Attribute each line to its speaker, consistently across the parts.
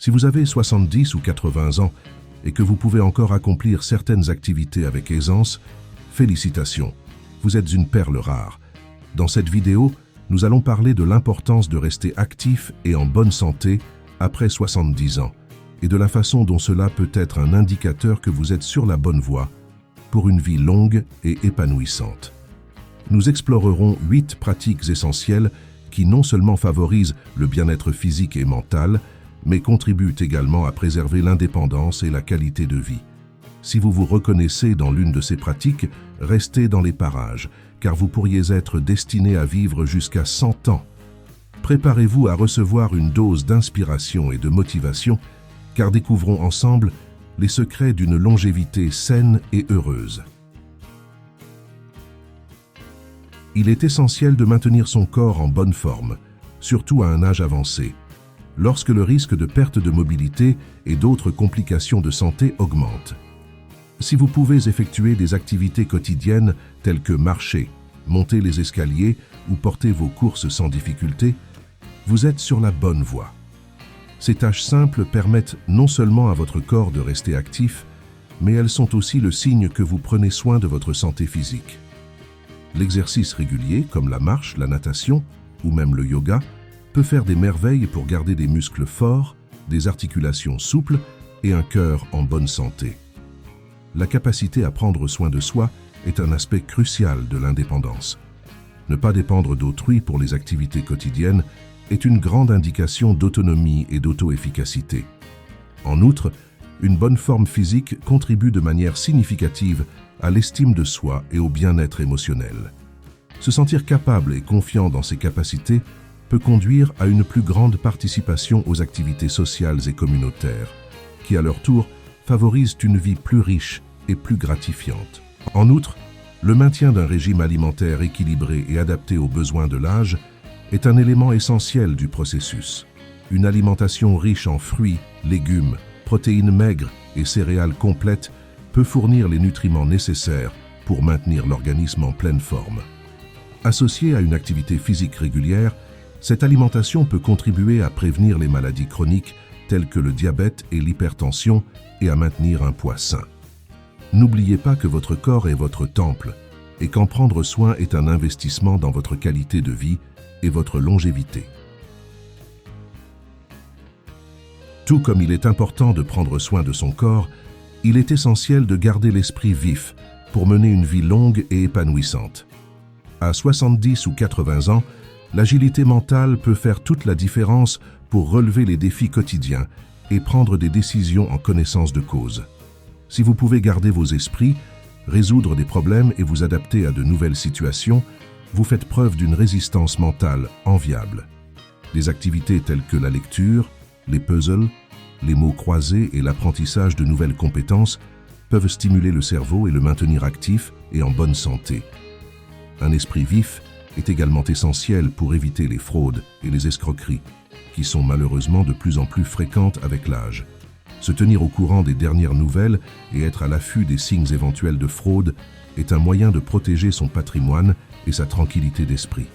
Speaker 1: Si vous avez 70 ou 80 ans et que vous pouvez encore accomplir certaines activités avec aisance, félicitations, vous êtes une perle rare. Dans cette vidéo, nous allons parler de l'importance de rester actif et en bonne santé après 70 ans et de la façon dont cela peut être un indicateur que vous êtes sur la bonne voie pour une vie longue et épanouissante. Nous explorerons 8 pratiques essentielles qui non seulement favorisent le bien-être physique et mental, mais contribuent également à préserver l'indépendance et la qualité de vie. Si vous vous reconnaissez dans l'une de ces pratiques, restez dans les parages, car vous pourriez être destiné à vivre jusqu'à 100 ans. Préparez-vous à recevoir une dose d'inspiration et de motivation, car découvrons ensemble les secrets d'une longévité saine et heureuse. Il est essentiel de maintenir son corps en bonne forme, surtout à un âge avancé, lorsque le risque de perte de mobilité et d'autres complications de santé augmente. Si vous pouvez effectuer des activités quotidiennes telles que marcher, monter les escaliers ou porter vos courses sans difficulté, vous êtes sur la bonne voie. Ces tâches simples permettent non seulement à votre corps de rester actif, mais elles sont aussi le signe que vous prenez soin de votre santé physique. L'exercice régulier, comme la marche, la natation ou même le yoga, peut faire des merveilles pour garder des muscles forts, des articulations souples et un cœur en bonne santé. La capacité à prendre soin de soi est un aspect crucial de l'indépendance. Ne pas dépendre d'autrui pour les activités quotidiennes est une grande indication d'autonomie et d'auto-efficacité. En outre, une bonne forme physique contribue de manière significative à l'estime de soi et au bien-être émotionnel. Se sentir capable et confiant dans ses capacités peut conduire à une plus grande participation aux activités sociales et communautaires, qui à leur tour favorisent une vie plus riche et plus gratifiante. En outre, le maintien d'un régime alimentaire équilibré et adapté aux besoins de l'âge est un élément essentiel du processus. Une alimentation riche en fruits, légumes, protéines maigres et céréales complètes peut fournir les nutriments nécessaires pour maintenir l'organisme en pleine forme. Associée à une activité physique régulière, cette alimentation peut contribuer à prévenir les maladies chroniques telles que le diabète et l'hypertension et à maintenir un poids sain. N'oubliez pas que votre corps est votre temple et qu'en prendre soin est un investissement dans votre qualité de vie et votre longévité. Tout comme il est important de prendre soin de son corps, il est essentiel de garder l'esprit vif pour mener une vie longue et épanouissante. À 70 ou 80 ans, l'agilité mentale peut faire toute la différence pour relever les défis quotidiens et prendre des décisions en connaissance de cause. Si vous pouvez garder vos esprits, résoudre des problèmes et vous adapter à de nouvelles situations, vous faites preuve d'une résistance mentale enviable. Des activités telles que la lecture, les puzzles, les mots croisés et l'apprentissage de nouvelles compétences peuvent stimuler le cerveau et le maintenir actif et en bonne santé. Un esprit vif est également essentiel pour éviter les fraudes et les escroqueries, qui sont malheureusement de plus en plus fréquentes avec l'âge. Se tenir au courant des dernières nouvelles et être à l'affût des signes éventuels de fraude est un moyen de protéger son patrimoine et sa tranquillité d'esprit.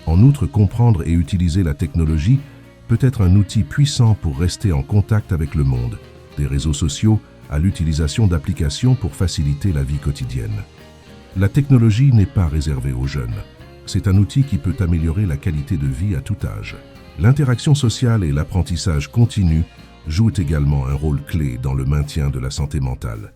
Speaker 1: En outre, comprendre et utiliser la technologie peut être un outil puissant pour rester en contact avec le monde, des réseaux sociaux à l'utilisation d'applications pour faciliter la vie quotidienne. La technologie n'est pas réservée aux jeunes. C'est un outil qui peut améliorer la qualité de vie à tout âge. L'interaction sociale et l'apprentissage continu jouent également un rôle clé dans le maintien de la santé mentale.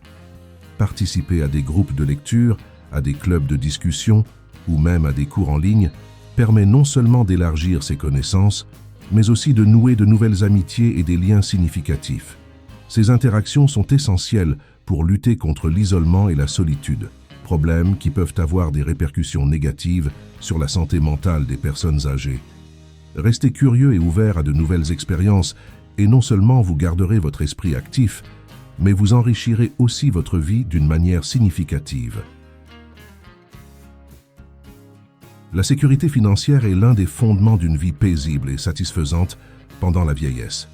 Speaker 1: Participer à des groupes de lecture, à des clubs de discussion ou même à des cours en ligne permet non seulement d'élargir ses connaissances, mais aussi de nouer de nouvelles amitiés et des liens significatifs. Ces interactions sont essentielles pour lutter contre l'isolement et la solitude, problèmes qui peuvent avoir des répercussions négatives sur la santé mentale des personnes âgées. Restez curieux et ouvert à de nouvelles expériences et non seulement vous garderez votre esprit actif, mais vous enrichirez aussi votre vie d'une manière significative. La sécurité financière est l'un des fondements d'une vie paisible et satisfaisante pendant la vieillesse.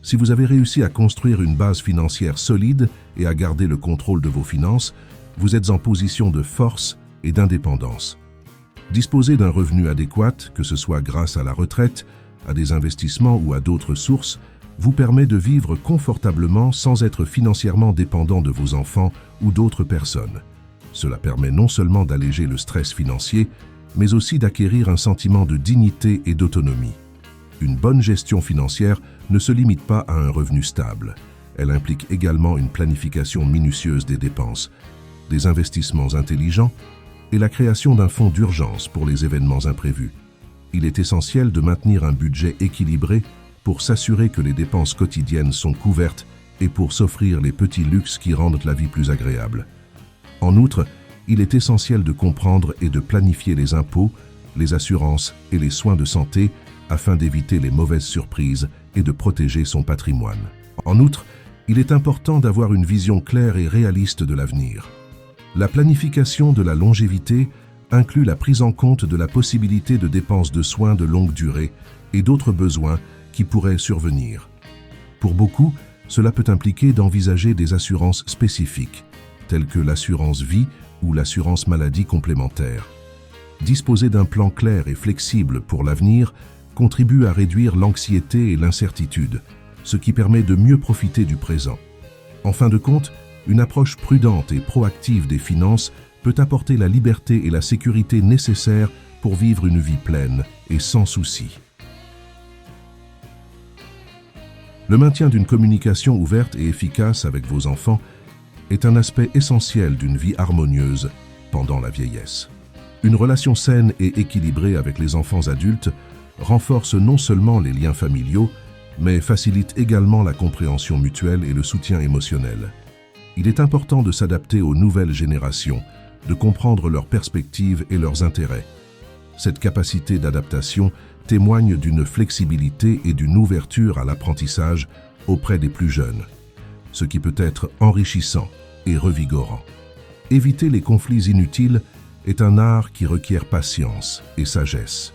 Speaker 1: Si vous avez réussi à construire une base financière solide et à garder le contrôle de vos finances, vous êtes en position de force et d'indépendance. Disposer d'un revenu adéquat, que ce soit grâce à la retraite, à des investissements ou à d'autres sources, vous permet de vivre confortablement sans être financièrement dépendant de vos enfants ou d'autres personnes. Cela permet non seulement d'alléger le stress financier, mais aussi d'acquérir un sentiment de dignité et d'autonomie. Une bonne gestion financière ne se limite pas à un revenu stable. Elle implique également une planification minutieuse des dépenses, des investissements intelligents et la création d'un fonds d'urgence pour les événements imprévus. Il est essentiel de maintenir un budget équilibré pour s'assurer que les dépenses quotidiennes sont couvertes et pour s'offrir les petits luxes qui rendent la vie plus agréable. En outre, il est essentiel de comprendre et de planifier les impôts, les assurances et les soins de santé afin d'éviter les mauvaises surprises et de protéger son patrimoine. En outre, il est important d'avoir une vision claire et réaliste de l'avenir. La planification de la longévité inclut la prise en compte de la possibilité de dépenses de soins de longue durée et d'autres besoins qui pourraient survenir. Pour beaucoup, cela peut impliquer d'envisager des assurances spécifiques, telles que l'assurance vie ou l'assurance maladie complémentaire. Disposer d'un plan clair et flexible pour l'avenir contribue à réduire l'anxiété et l'incertitude, ce qui permet de mieux profiter du présent. En fin de compte, une approche prudente et proactive des finances peut apporter la liberté et la sécurité nécessaires pour vivre une vie pleine et sans soucis. Le maintien d'une communication ouverte et efficace avec vos enfants est un aspect essentiel d'une vie harmonieuse pendant la vieillesse. Une relation saine et équilibrée avec les enfants adultes renforce non seulement les liens familiaux, mais facilite également la compréhension mutuelle et le soutien émotionnel. Il est important de s'adapter aux nouvelles générations, de comprendre leurs perspectives et leurs intérêts. Cette capacité d'adaptation témoigne d'une flexibilité et d'une ouverture à l'apprentissage auprès des plus jeunes, ce qui peut être enrichissant et revigorant. Éviter les conflits inutiles est un art qui requiert patience et sagesse.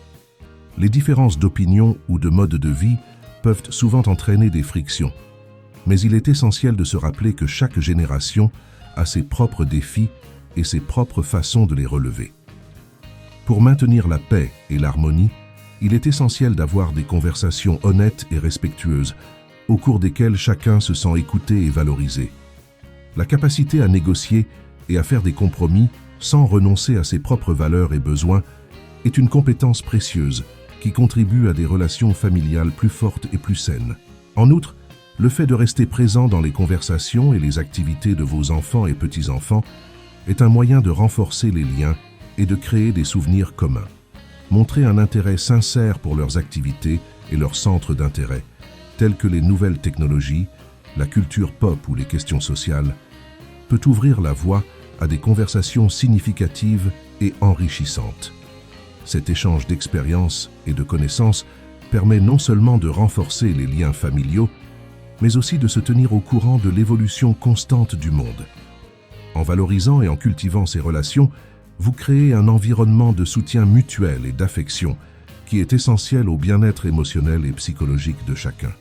Speaker 1: Les différences d'opinion ou de mode de vie peuvent souvent entraîner des frictions, mais il est essentiel de se rappeler que chaque génération a ses propres défis et ses propres façons de les relever. Pour maintenir la paix et l'harmonie, il est essentiel d'avoir des conversations honnêtes et respectueuses, au cours desquelles chacun se sent écouté et valorisé. La capacité à négocier et à faire des compromis sans renoncer à ses propres valeurs et besoins est une compétence précieuse qui contribue à des relations familiales plus fortes et plus saines. En outre, le fait de rester présent dans les conversations et les activités de vos enfants et petits-enfants est un moyen de renforcer les liens et de créer des souvenirs communs. Montrer un intérêt sincère pour leurs activités et leurs centres d'intérêt, tels que les nouvelles technologies, la culture pop ou les questions sociales, peut ouvrir la voie à des conversations significatives et enrichissantes. Cet échange d'expériences et de connaissances permet non seulement de renforcer les liens familiaux, mais aussi de se tenir au courant de l'évolution constante du monde. En valorisant et en cultivant ces relations, vous créez un environnement de soutien mutuel et d'affection qui est essentiel au bien-être émotionnel et psychologique de chacun.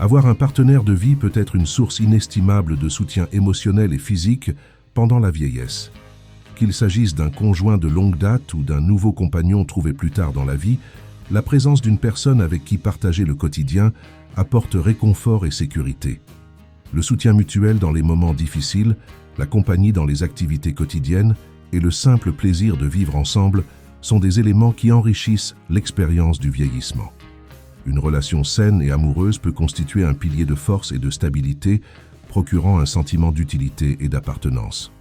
Speaker 1: Avoir un partenaire de vie peut être une source inestimable de soutien émotionnel et physique pendant la vieillesse. Qu'il s'agisse d'un conjoint de longue date ou d'un nouveau compagnon trouvé plus tard dans la vie, la présence d'une personne avec qui partager le quotidien apporte réconfort et sécurité. Le soutien mutuel dans les moments difficiles, la compagnie dans les activités quotidiennes et le simple plaisir de vivre ensemble sont des éléments qui enrichissent l'expérience du vieillissement. Une relation saine et amoureuse peut constituer un pilier de force et de stabilité, procurant un sentiment d'utilité et d'appartenance.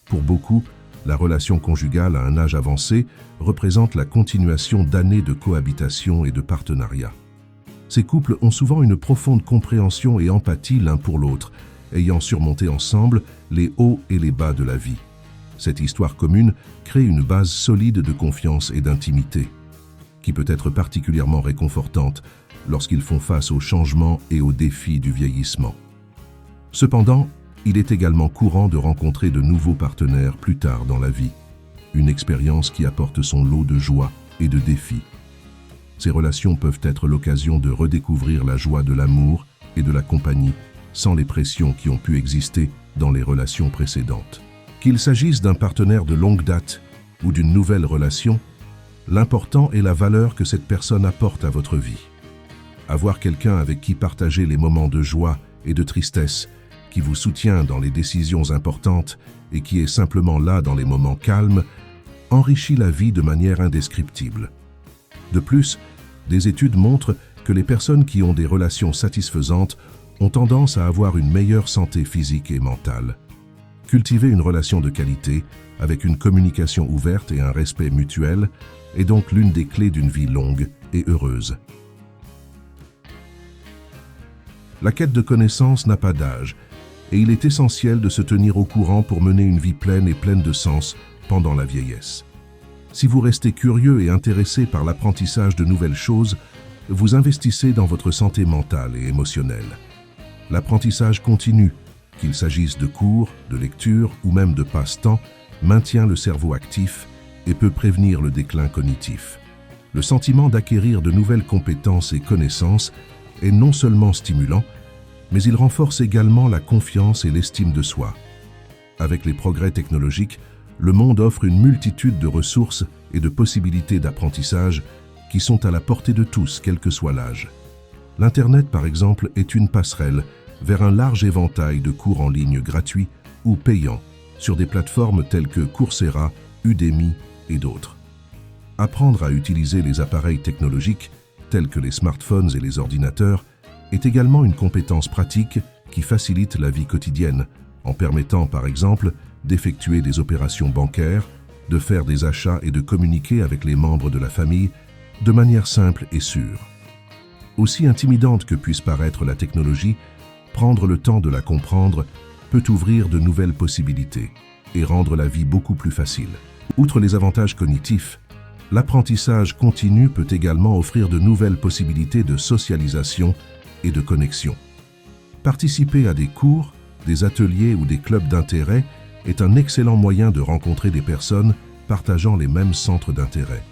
Speaker 1: Pour beaucoup, la relation conjugale à un âge avancé représente la continuation d'années de cohabitation et de partenariat. Ces couples ont souvent une profonde compréhension et empathie l'un pour l'autre, ayant surmonté ensemble les hauts et les bas de la vie. Cette histoire commune crée une base solide de confiance et d'intimité, qui peut être particulièrement réconfortante lorsqu'ils font face aux changements et aux défis du vieillissement. Cependant, il est également courant de rencontrer de nouveaux partenaires plus tard dans la vie, une expérience qui apporte son lot de joie et de défis. Ces relations peuvent être l'occasion de redécouvrir la joie de l'amour et de la compagnie sans les pressions qui ont pu exister dans les relations précédentes. Qu'il s'agisse d'un partenaire de longue date ou d'une nouvelle relation, L'important est la valeur que cette personne apporte à votre vie. Avoir quelqu'un avec qui partager les moments de joie et de tristesse, qui vous soutient dans les décisions importantes et qui est simplement là dans les moments calmes, enrichit la vie de manière indescriptible. De plus, des études montrent que les personnes qui ont des relations satisfaisantes ont tendance à avoir une meilleure santé physique et mentale. Cultiver une relation de qualité, avec une communication ouverte et un respect mutuel, est donc l'une des clés d'une vie longue et heureuse. La quête de connaissances n'a pas d'âge, et il est essentiel de se tenir au courant pour mener une vie pleine et pleine de sens pendant la vieillesse. Si vous restez curieux et intéressé par l'apprentissage de nouvelles choses, vous investissez dans votre santé mentale et émotionnelle. L'apprentissage continu, qu'il s'agisse de cours, de lecture ou même de passe-temps, maintient le cerveau actif et peut prévenir le déclin cognitif. Le sentiment d'acquérir de nouvelles compétences et connaissances est non seulement stimulant, mais il renforce également la confiance et l'estime de soi. Avec les progrès technologiques, le monde offre une multitude de ressources et de possibilités d'apprentissage qui sont à la portée de tous, quel que soit l'âge. L'Internet, par exemple, est une passerelle vers un large éventail de cours en ligne gratuits ou payants sur des plateformes telles que Coursera, Udemy et d'autres. Apprendre à utiliser les appareils technologiques, tels que les smartphones et les ordinateurs, est également une compétence pratique qui facilite la vie quotidienne, en permettant par exemple d'effectuer des opérations bancaires, de faire des achats et de communiquer avec les membres de la famille de manière simple et sûre. Aussi intimidante que puisse paraître la technologie, prendre le temps de la comprendre peut ouvrir de nouvelles possibilités et rendre la vie beaucoup plus facile. Outre les avantages cognitifs, l'apprentissage continu peut également offrir de nouvelles possibilités de socialisation et de connexion. Participer à des cours, des ateliers ou des clubs d'intérêt est un excellent moyen de rencontrer des personnes partageant les mêmes centres d'intérêt.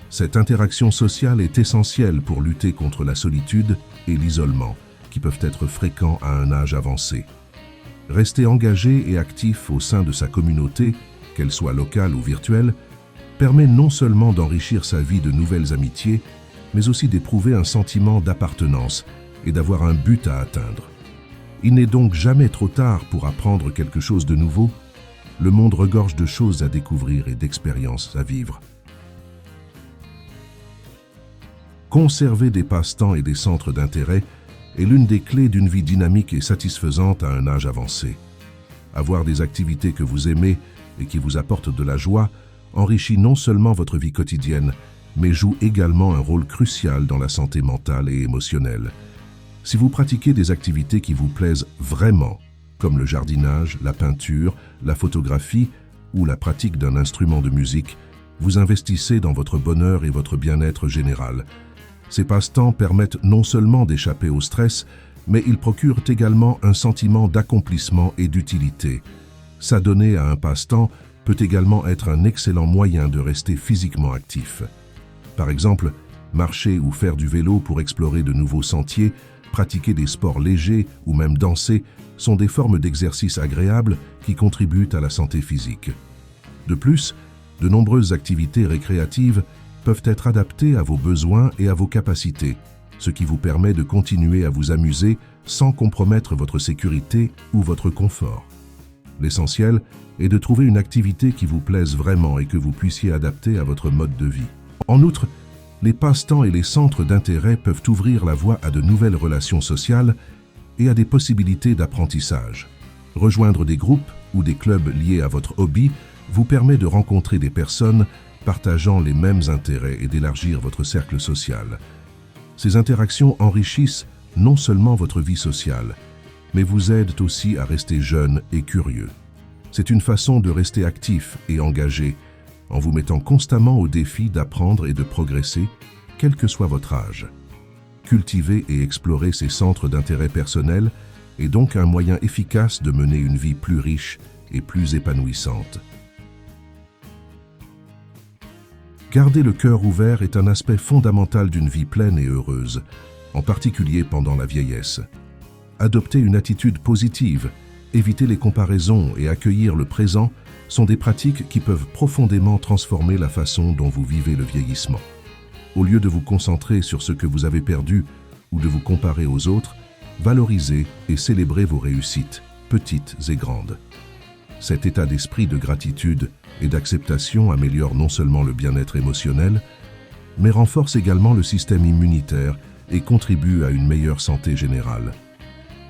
Speaker 1: Cette interaction sociale est essentielle pour lutter contre la solitude et l'isolement, qui peuvent être fréquents à un âge avancé. Rester engagé et actif au sein de sa communauté, qu'elle soit locale ou virtuelle, permet non seulement d'enrichir sa vie de nouvelles amitiés, mais aussi d'éprouver un sentiment d'appartenance et d'avoir un but à atteindre. Il n'est donc jamais trop tard pour apprendre quelque chose de nouveau. Le monde regorge de choses à découvrir et d'expériences à vivre. Conserver des passe-temps et des centres d'intérêt est l'une des clés d'une vie dynamique et satisfaisante à un âge avancé. Avoir des activités que vous aimez et qui vous apportent de la joie enrichit non seulement votre vie quotidienne, mais joue également un rôle crucial dans la santé mentale et émotionnelle. Si vous pratiquez des activités qui vous plaisent vraiment, comme le jardinage, la peinture, la photographie ou la pratique d'un instrument de musique, vous investissez dans votre bonheur et votre bien-être général. Ces passe-temps permettent non seulement d'échapper au stress, mais ils procurent également un sentiment d'accomplissement et d'utilité. S'adonner à un passe-temps peut également être un excellent moyen de rester physiquement actif. Par exemple, marcher ou faire du vélo pour explorer de nouveaux sentiers, pratiquer des sports légers ou même danser sont des formes d'exercice agréables qui contribuent à la santé physique. De plus, de nombreuses activités récréatives peuvent être adaptées à vos besoins et à vos capacités, ce qui vous permet de continuer à vous amuser sans compromettre votre sécurité ou votre confort. L'essentiel est de trouver une activité qui vous plaise vraiment et que vous puissiez adapter à votre mode de vie. En outre, les passe-temps et les centres d'intérêt peuvent ouvrir la voie à de nouvelles relations sociales et à des possibilités d'apprentissage. Rejoindre des groupes ou des clubs liés à votre hobby vous permet de rencontrer des personnes partageant les mêmes intérêts et d'élargir votre cercle social. Ces interactions enrichissent non seulement votre vie sociale, mais vous aident aussi à rester jeune et curieux. C'est une façon de rester actif et engagé, en vous mettant constamment au défi d'apprendre et de progresser, quel que soit votre âge. Cultiver et explorer ces centres d'intérêt personnel est donc un moyen efficace de mener une vie plus riche et plus épanouissante. Garder le cœur ouvert est un aspect fondamental d'une vie pleine et heureuse, en particulier pendant la vieillesse. Adopter une attitude positive, éviter les comparaisons et accueillir le présent sont des pratiques qui peuvent profondément transformer la façon dont vous vivez le vieillissement. Au lieu de vous concentrer sur ce que vous avez perdu ou de vous comparer aux autres, valorisez et célébrez vos réussites, petites et grandes. Cet état d'esprit de gratitude et d'acceptation améliore non seulement le bien-être émotionnel, mais renforce également le système immunitaire et contribue à une meilleure santé générale.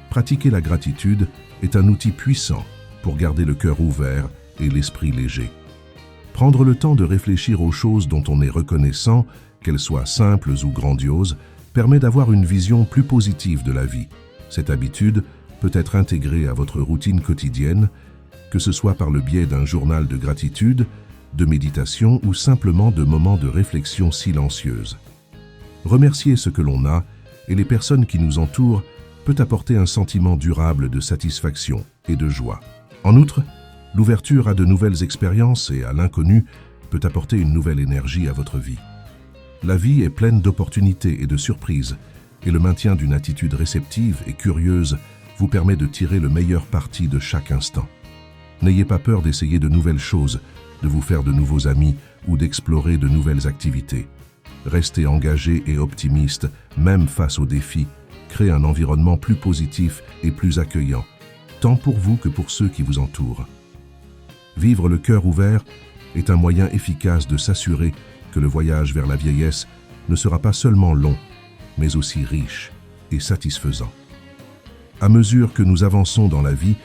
Speaker 1: Pratiquer la gratitude est un outil puissant pour garder le cœur ouvert et l'esprit léger. Prendre le temps de réfléchir aux choses dont on est reconnaissant, qu'elles soient simples ou grandioses, permet d'avoir une vision plus positive de la vie. Cette habitude peut être intégrée à votre routine quotidienne, que ce soit par le biais d'un journal de gratitude, de méditation ou simplement de moments de réflexion silencieuse. Remercier ce que l'on a et les personnes qui nous entourent peut apporter un sentiment durable de satisfaction et de joie. En outre, l'ouverture à de nouvelles expériences et à l'inconnu peut apporter une nouvelle énergie à votre vie. La vie est pleine d'opportunités et de surprises, et le maintien d'une attitude réceptive et curieuse vous permet de tirer le meilleur parti de chaque instant. N'ayez pas peur d'essayer de nouvelles choses, de vous faire de nouveaux amis ou d'explorer de nouvelles activités. Restez engagé et optimiste, même face aux défis. Créez un environnement plus positif et plus accueillant, tant pour vous que pour ceux qui vous entourent. Vivre le cœur ouvert est un moyen efficace de s'assurer que le voyage vers la vieillesse ne sera pas seulement long, mais aussi riche et satisfaisant. À mesure que nous avançons dans la vie,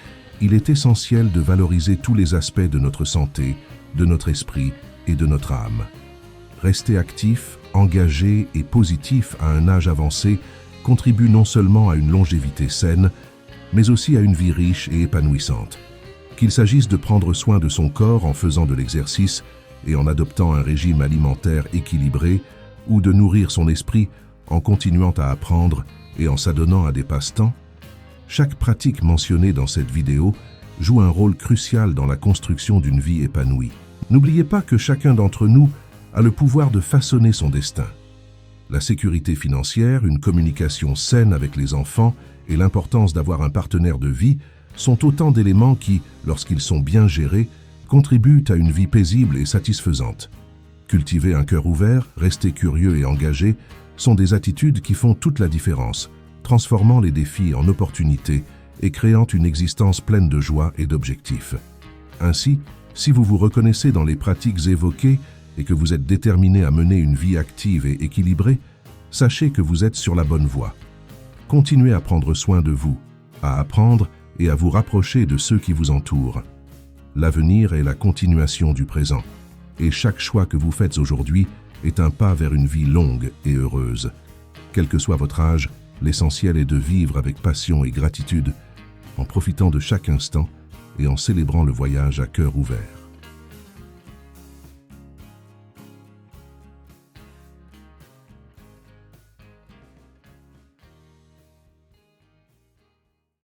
Speaker 1: il est essentiel de valoriser tous les aspects de notre santé, de notre esprit et de notre âme. Rester actif, engagé et positif à un âge avancé contribue non seulement à une longévité saine, mais aussi à une vie riche et épanouissante. Qu'il s'agisse de prendre soin de son corps en faisant de l'exercice et en adoptant un régime alimentaire équilibré, ou de nourrir son esprit en continuant à apprendre et en s'adonnant à des passe-temps, chaque pratique mentionnée dans cette vidéo joue un rôle crucial dans la construction d'une vie épanouie. N'oubliez pas que chacun d'entre nous a le pouvoir de façonner son destin. La sécurité financière, une communication saine avec les enfants et l'importance d'avoir un partenaire de vie sont autant d'éléments qui, lorsqu'ils sont bien gérés, contribuent à une vie paisible et satisfaisante. Cultiver un cœur ouvert, rester curieux et engagé sont des attitudes qui font toute la différence, transformant les défis en opportunités et créant une existence pleine de joie et d'objectifs. Ainsi, si vous vous reconnaissez dans les pratiques évoquées et que vous êtes déterminé à mener une vie active et équilibrée, sachez que vous êtes sur la bonne voie. Continuez à prendre soin de vous, à apprendre et à vous rapprocher de ceux qui vous entourent. L'avenir est la continuation du présent, et chaque choix que vous faites aujourd'hui est un pas vers une vie longue et heureuse. Quel que soit votre âge, l'essentiel est de vivre avec passion et gratitude, en profitant de chaque instant et en célébrant le voyage à cœur ouvert.